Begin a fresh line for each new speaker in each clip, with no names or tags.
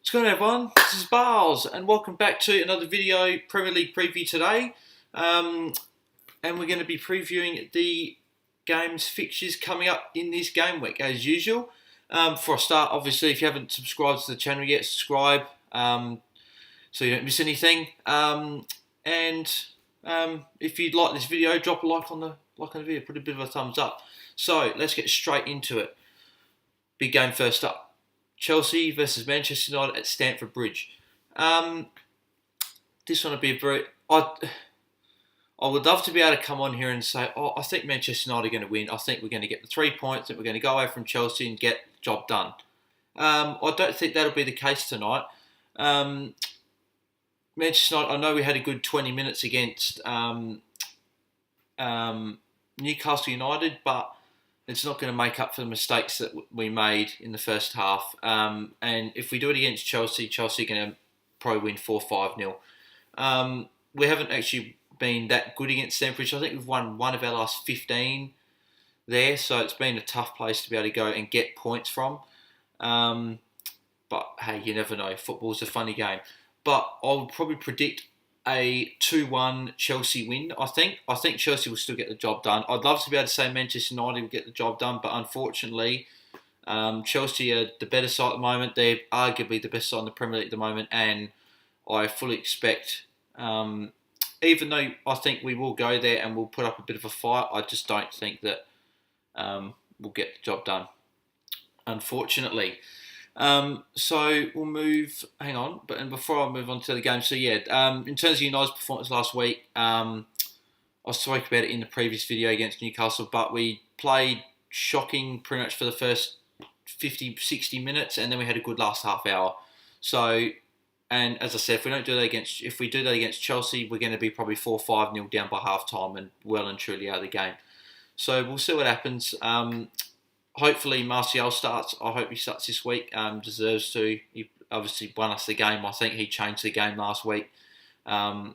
What's going on, everyone? This is Bars, and welcome back to another video Premier League preview today. And we're going to be previewing the games fixtures coming up in this game week, as usual. For a start, obviously, if you haven't subscribed to the channel yet, subscribe so you don't miss anything. If you'd like this video, drop a like on the video, put a bit of a thumbs up. So let's get straight into it. Big game first up. Chelsea versus Manchester United at Stamford Bridge. This one would be a very... I would love to be able to come on here and say, I think Manchester United are going to win. I think we're going to get the 3 points and we're going to go away from Chelsea and get the job done. I don't think that'll be the case tonight. Manchester United, I know we had a good 20 minutes against Newcastle United, but it's not going to make up for the mistakes that we made in the first half. And if we do it against Chelsea, Chelsea are going to probably win 4-5-0. We haven't actually been that good against Stamford Bridge. I think we've won one of our last 15 there, so it's been a tough place to be able to go and get points from. But hey, you never know. Football's a funny game. But I would probably predict a 2-1 Chelsea win, I think. I think Chelsea will still get the job done. I'd love to be able to say Manchester United will get the job done, but unfortunately, Chelsea are the better side at the moment. They're arguably the best side in the Premier League at the moment, and I fully expect, even though I think we will go there and we'll put up a bit of a fight, I just don't think that we'll get the job done, unfortunately. So we'll move. Hang on, and before I move on to the game, so yeah, in terms of United's performance last week, I spoke about it in the previous video against Newcastle, but we played shocking pretty much for the first 50, 60 minutes, and then we had a good last half hour. So, and as I said, if we do that against Chelsea, we're going to be probably 4-5-0 down by half time and well and truly out of the game. So we'll see what happens. Hopefully Martial starts. I hope he starts this week. Deserves to. He obviously won us the game. I think he changed the game last week. And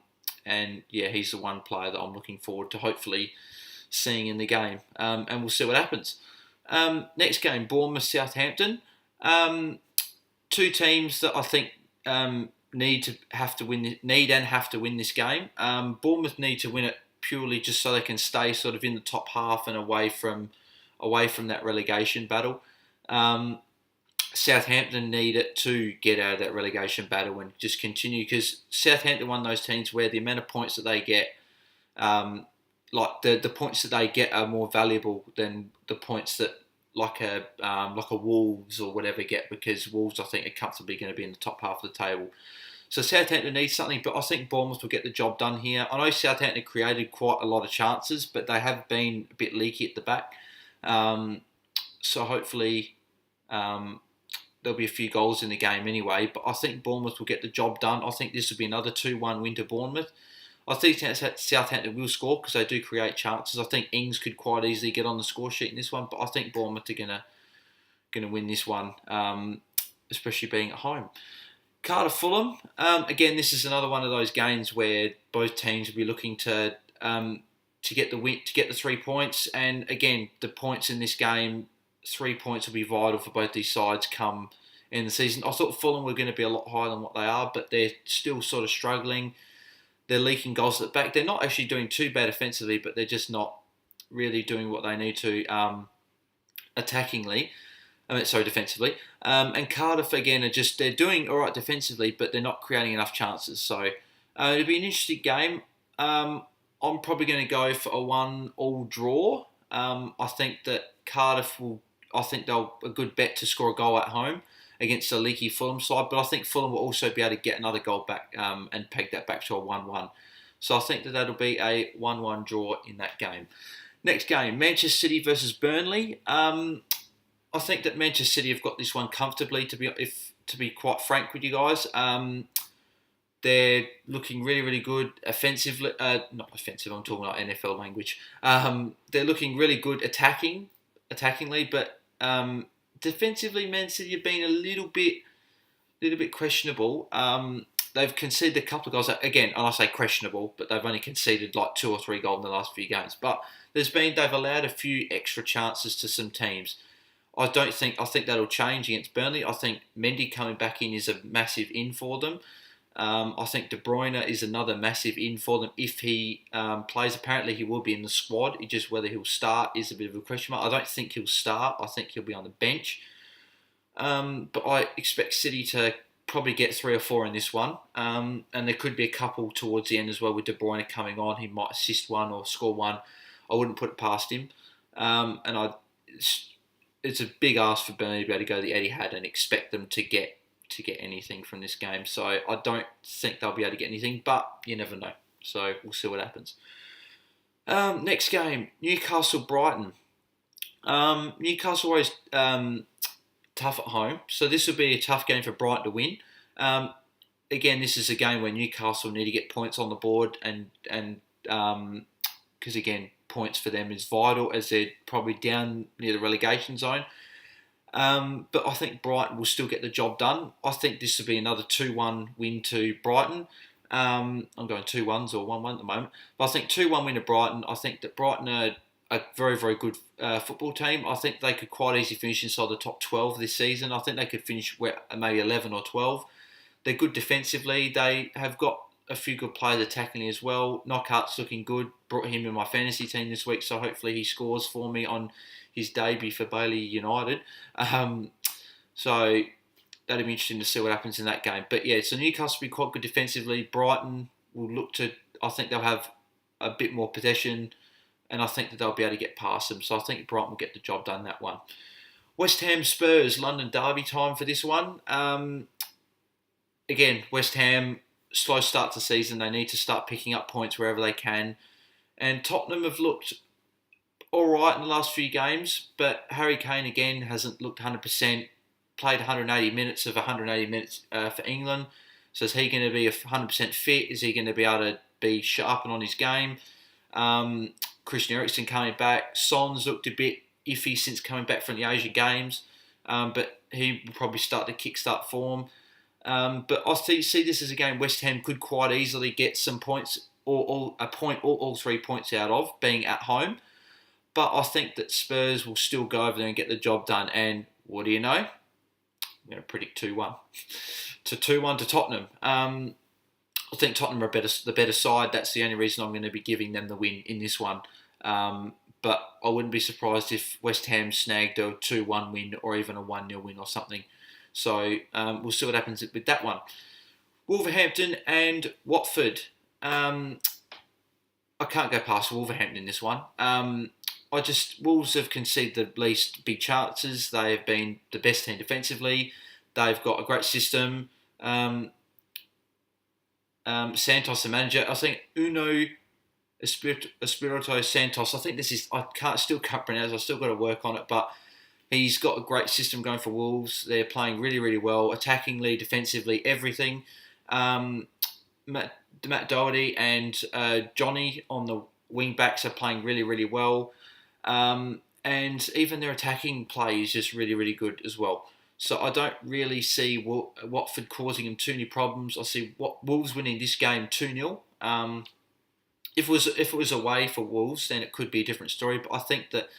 yeah, he's the one player that I'm looking forward to hopefully seeing in the game. And we'll see what happens. Next game, Bournemouth, Southampton. Two teams that I think need and have to win this game. Bournemouth need to win it purely just so they can stay sort of in the top half and away from that relegation battle. Southampton need it to get out of that relegation battle and just continue, because Southampton are one of those teams where the amount of points that they get, the points that they get are more valuable than the points that like a Wolves or whatever get, because Wolves I think are comfortably going to be in the top half of the table. So Southampton needs something, but I think Bournemouth will get the job done here. I know Southampton created quite a lot of chances, but they have been a bit leaky at the back. So hopefully there'll be a few goals in the game anyway, but I think Bournemouth will get the job done. I think this will be another 2-1 win to Bournemouth. I think Southampton will score because they do create chances. I think Ings could quite easily get on the score sheet in this one, but I think Bournemouth are gonna win this one, especially being at home. Cardiff Fulham. Again, this is another one of those games where both teams will be looking to get the win, to get the 3 points. And again, the points in this game, 3 points will be vital for both these sides come in the season. I thought Fulham were going to be a lot higher than what they are, but they're still sort of struggling. They're leaking goals at the back. They're not actually doing too bad offensively, but they're just not really doing what they need to defensively. And Cardiff, again, they're doing all right defensively, but they're not creating enough chances. So it'll be an interesting game. I'm probably going to go for a 1-1 draw. I think that they'll a good bet to score a goal at home against a leaky Fulham side, but I think Fulham will also be able to get another goal back and peg that back to a 1-1. So I think that'll be a 1-1 draw in that game. Next game, Manchester City versus Burnley. I think that Manchester City have got this one comfortably, to be quite frank with you guys. They're looking really, really good offensively. Not offensive, I'm talking about NFL language. They're looking really good attackingly, but defensively, Man City have been a little bit questionable. They've conceded a couple of goals. Again, and I say questionable, but they've only conceded like 2 or 3 goals in the last few games. But they've allowed a few extra chances to some teams. I think that'll change against Burnley. I think Mendy coming back in is a massive in for them. I think De Bruyne is another massive in for them if he plays. Apparently, he will be in the squad. It's just whether he'll start is a bit of a question mark. I don't think he'll start. I think he'll be on the bench. But I expect City to probably get 3 or 4 in this one. And there could be a couple towards the end as well with De Bruyne coming on. He might assist one or score one. I wouldn't put it past him. It's a big ask for Burnley to be able to go to the Etihad and expect them to get anything from this game. So I don't think they'll be able to get anything, but you never know. So we'll see what happens. Next game, Newcastle-Brighton. Newcastle always tough at home, so this will be a tough game for Brighton to win. Again, this is a game where Newcastle need to get points on the board, and because again, points for them is vital as they're probably down near the relegation zone. But I think Brighton will still get the job done. I think this will be another 2-1 win to Brighton. I'm going 2-1s or 1-1 at the moment. But I think 2-1 win to Brighton. I think that Brighton are a very, very good football team. I think they could quite easily finish inside the top 12 this season. I think they could finish maybe 11 or 12. They're good defensively. They have got a few good players attacking as well. Knockout's looking good. Brought him in my fantasy team this week, so hopefully he scores for me on his debut for Bailey United. So that'll be interesting to see what happens in that game. But yeah, so Newcastle will be quite good defensively. Brighton will look to, I think they'll have a bit more possession, and I think that they'll be able to get past them. So I think Brighton will get the job done that one. West Ham Spurs, London derby time for this one. Again, West Ham, slow start to the season. They need to start picking up points wherever they can. And Tottenham have looked all right in the last few games, but Harry Kane again hasn't looked 100%. Played 180 minutes of 180 minutes for England. So is he going to be 100% fit? Is he going to be able to be sharp and on his game? Christian Eriksen coming back. Son's looked a bit iffy since coming back from the Asia Games, but he will probably start to kickstart form. But I see this as a game West Ham could quite easily get some points, or all 3 points out of, being at home. But I think that Spurs will still go over there and get the job done. And what do you know? I'm going to predict 2-1. To 2-1 to Tottenham. I think Tottenham are the better side. That's the only reason I'm going to be giving them the win in this one. But I wouldn't be surprised if West Ham snagged a 2-1 win or even a 1-0 win or something. So we'll see what happens with that one. Wolverhampton and Watford. I can't go past Wolverhampton in this one. Wolves have conceded the least big chances. They have been the best team defensively. They've got a great system. Santos, the manager, I think Uno Espirito Santos. I think still can't pronounce. I've still got to work on it, but he's got a great system going for Wolves. They're playing really, really well, attackingly, defensively, everything. Matt Doherty and Johnny on the wing backs are playing really, really well. And even their attacking play is just really, really good as well. So I don't really see Watford causing them too many problems. I see Wolves winning this game 2-0. If it was away for Wolves, then it could be a different story. But I think that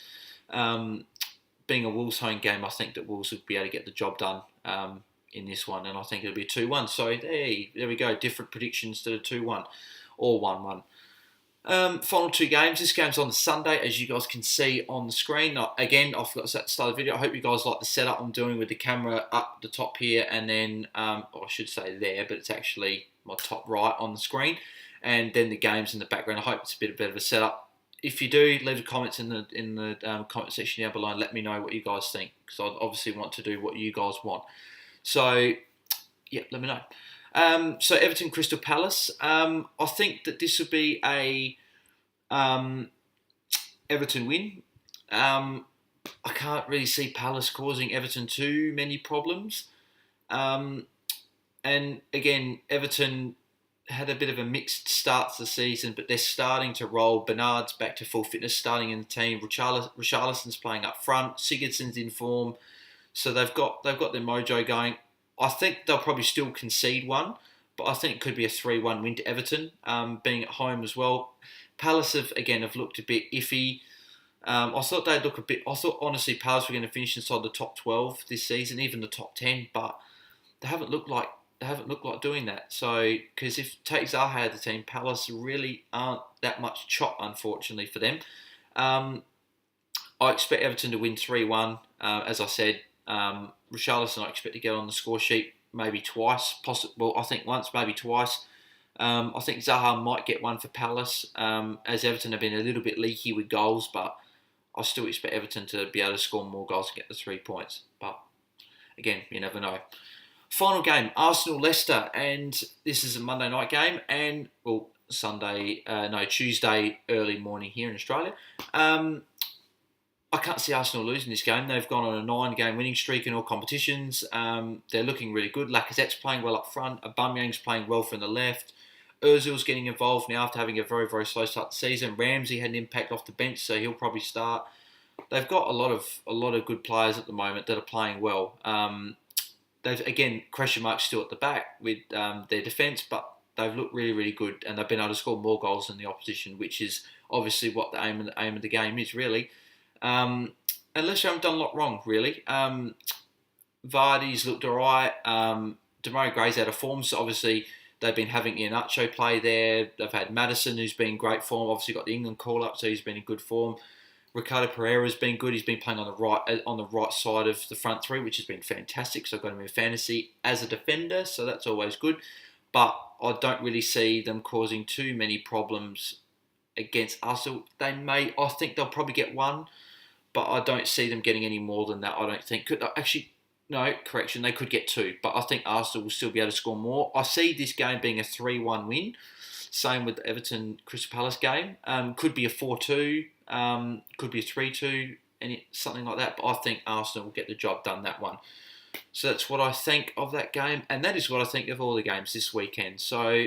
being a Wolves home game, I think that Wolves would be able to get the job done in this one. And I think it'll be 2-1. So hey, there we go. Different predictions to the 2-1 or 1-1. Final 2 games. This game's on the Sunday, as you guys can see on the screen. Again, I forgot to start the video. I hope you guys like the setup I'm doing with the camera up the top here, and then, or I should say there, but it's actually my top right on the screen, and then the games in the background. I hope it's a bit of a setup. If you do, leave the comments in the comment section down below and let me know what you guys think, because I obviously want to do what you guys want. So, yeah, let me know. So Everton Crystal Palace. I think that this would be a Everton win. I can't really see Palace causing Everton too many problems. And again, Everton had a bit of a mixed start to the season, but they're starting to roll. Bernard's back to full fitness, starting in the team. Richarlison's playing up front. Sigurdsson's in form, so they've got their mojo going. I think they'll probably still concede one, but I think it could be a 3-1 win to Everton, being at home as well. Palace have looked a bit iffy. I thought they'd look a bit. I thought honestly, Palace were going to finish inside the top 12 this season, even the top 10, but they haven't looked like doing that. So because if Tate Zaha had the team, Palace really aren't that much chop, unfortunately for them. I expect Everton to win 3-1. As I said, Richarlison I expect to get on the score sheet maybe twice. Possible, I think once, maybe twice. I think Zaha might get one for Palace, as Everton have been a little bit leaky with goals, but I still expect Everton to be able to score more goals and get the 3 points. But again, you never know. Final game, Arsenal-Leicester, and this is a Monday night game, and Tuesday early morning here in Australia. I can't see Arsenal losing this game. They've gone on a 9-game winning streak in all competitions. They're looking really good. Lacazette's playing well up front. Aubameyang's playing well from the left. Ozil's getting involved now after having a very, very slow start to the season. Ramsey had an impact off the bench, so he'll probably start. They've got a lot of good players at the moment that are playing well. They've again question marks still at the back with their defence, but they've looked really, really good, and they've been able to score more goals than the opposition, which is obviously what the aim of the game is, really. Unless you haven't done a lot wrong, really. Vardy's looked alright. Demarai Gray's out of form, so obviously they've been having Iheanacho play there. They've had Maddison, who's been in great form. Obviously got the England call-up, so he's been in good form. Ricardo Pereira's been good. He's been playing on the right side of the front three, which has been fantastic. So I've got him in fantasy as a defender, so that's always good. But I don't really see them causing too many problems against Arsenal. I think they'll probably get one, but I don't see them getting any more than that. I don't think. No, correction. They could get 2, but I think Arsenal will still be able to score more. I see this game being a 3-1 win. Same with the Everton Crystal Palace game. Could be a 4-2. Could be a 3-2, something like that. But I think Arsenal will get the job done, that one. So that's what I think of that game. And that is what I think of all the games this weekend. So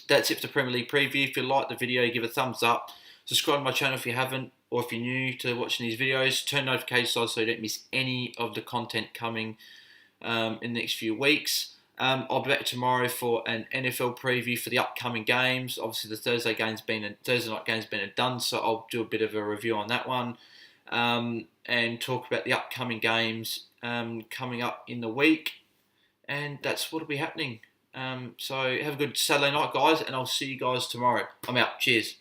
that's it for the Premier League preview. If you like the video, give a thumbs up. Subscribe to my channel if you haven't. Or if you're new to watching these videos, turn notifications on so you don't miss any of the content coming in the next few weeks. I'll be back tomorrow for an NFL preview for the upcoming games. Obviously, the Thursday night game's been done, so I'll do a bit of a review on that one and talk about the upcoming games coming up in the week. And that's what will be happening. So have a good Saturday night, guys, and I'll see you guys tomorrow. I'm out. Cheers.